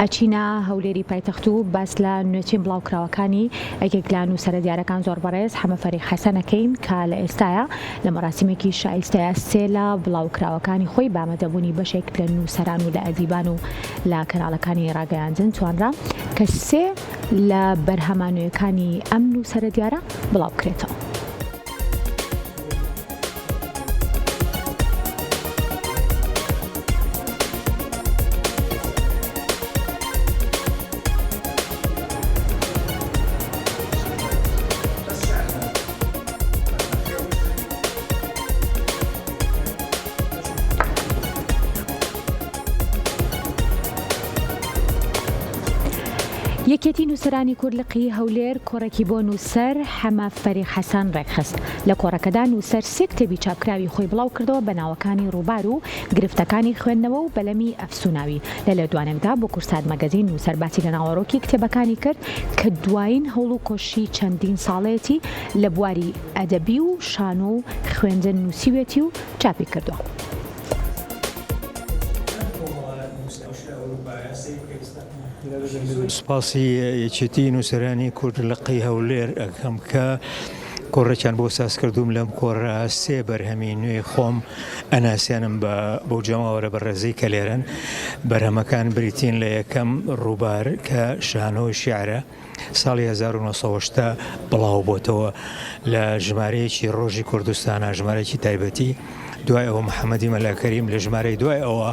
ئەچینە هەولێری پایتەخت و باس لە نوێچین بڵاوکراوەکانی یەکێک لە نووسەرە دیارەکان زۆر بەڕێز حەمە فەریق حەسەنەکەین کە لە ئێستاە لە مەراسیمێکی شایستەیە سێ لە بڵاوکراوەکانی خۆی بامەدەبوونی بەشێک لە نووسەران و لە ئەدیبان و لە کەناڵەکانی ڕاگەیاندن توانرا کە سێ لە بەرهەمانویەکانی ئەم نووسەرە دیارە بڵاو بکرێتەوە. یەکێتی نووسەرانی کورلقی هەولێر کۆڕێکی بۆ نووسەر حەمە فەریق حەسەن ڕێکخست. لە کۆڕەکەدا نووسەر سێ کتێبی چاپکراوی خۆی بڵاو کردەوە بە ناوەکانی ڕووبار و گرفتەکانی خوێندنەوە و بەلەمی ئەفسوناوی. لە دوانێکدا بۆ کورسات مەگەزین نووسەر باسی لە ناوەڕۆکی کتێبەکانی کرد کە دوایین هەوڵ و کۆشی چەندین ساڵەتی لە بواری ئەدەبی و شانۆ و خوێندن نووسیوێتی و چاپی کردووە. سپاسی یەکێتی نووسەرانی کورلقی هەولێر ئەەکەم کە کۆڕێکیان بۆ ساز کردوم لەم کۆڕە سێ بەرهەمی نوێی خۆم ئەناسیانم بۆ جەماوەرە بەڕێزەی کە لێرن. بەرهەمەکان بریتین لە یەکەم ڕووبار کە شانۆی شیعرە ساڵی 1970 بڵاو بۆتەوە لە ژمارەیەکی ڕۆژی کوردستانە ژمارەی تایبەتی. دوای ئەوە محەممەدی مەلاکەریم لە ژمارەی دوای ئەوە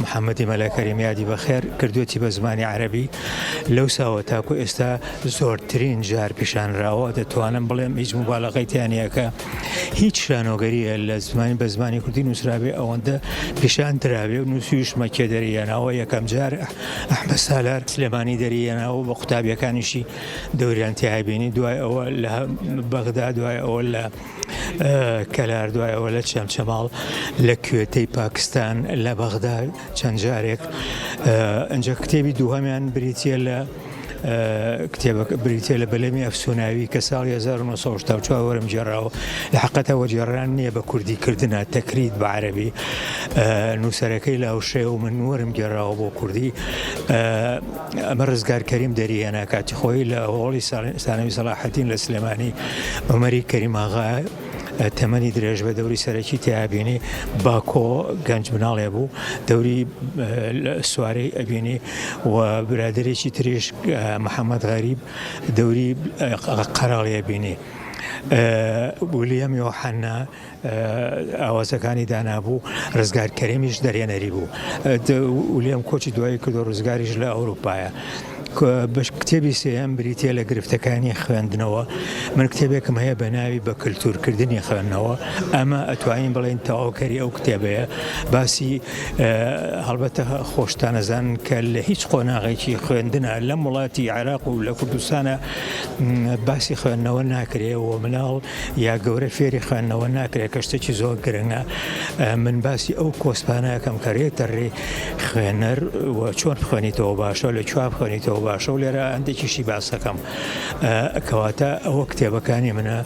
محەممەدی مەلاکەریم یادی بەخێر کردوێتی بە زمانی عەرەبی. لەو ساوە تاکو ئێستا زۆرترین جار پیشانراوە دەتوانم بڵێم هیچ مبالغەی تیانەیەکە هیچ شانۆگەریە لە زمانی بە زمانی کوردی نووسرابێ ئەوەندە پیشان درابێ و نووسیش مەکێ دەریێناوە. یەکەم جار ئەحمەد سالار سلێمانی دەریێناوە بە قوتابیەکانیشی دەوریان تیابینی. دوای ئەوە لە بەغدا، دوای ئەوە لە کەلار، دوای ئەوە لە چەمچەماڵ لە کوێتەی پاکستان لە بەغدا چەند جارێک. ئەنجا کتێبی دووهەمیان بریتە لە بریتە لە بەلەمی ئەفسوناوی کە ساڵی 1970 وەرم جێڕاوە. لە حەقەتەوە جێڕان نییە بە کوردی کردنە تەکرید بە عەرەبی. نووسەرەکەی لاوشێ و من وەرم گێڕاوە بۆ کوردی. ئەمە ڕزگار کەریم دەریێنە کاتی خۆی لە هۆڵی سانەوی سەلاحەدین لە سلێمانی عومەری کەریم ئاغا تەمەنی درێژ بە دەوری سەرەکی تیابینی باکۆ گەنج مناڵێ بوو، دەوری سوارەی ئەبینی و برادێکی تریش محەممەد غەریب دەوری قەراڵی ئەبینی. ویلیەم یۆحەنا ئاوازەکانی دانابوو، ڕزگار کەریمیش دەرێنەری بوو. ویلیەم کۆچی دوایی کردو ڕزگاریش لە ئەوروپایە. بەش کتێبی سێەم بریتە لە گرفتەکانی خوێندنەوە. من کتێبێکم هەیە بە ناوی بە کللتورکردنی خوێندنەوە. ئەمە ئەتوانین بڵێن تەواوکەری ئەو کتێبەیە باسی هەڵبەتە خۆشتانەزان کە لە هیچ قۆناغێکی خوێندنە لەم وڵاتی عێراق و لە کوردستانە باسی خوێندنەوە ناکرێەوە مناڵ یا گەورە فێری خوێندنەوە ناکرێت کە شتێکی زۆر گرنگە. من باسی ئەو کۆسپانەکەم کەرێتە ڕێ خوێنەر و چۆن بخوێنیتەوە باشە لە کووا بخوێنیتەوە باشە و لێرە هەندێکیشی باسەکەم کەواتە ئەوە کتێبەکانی منە.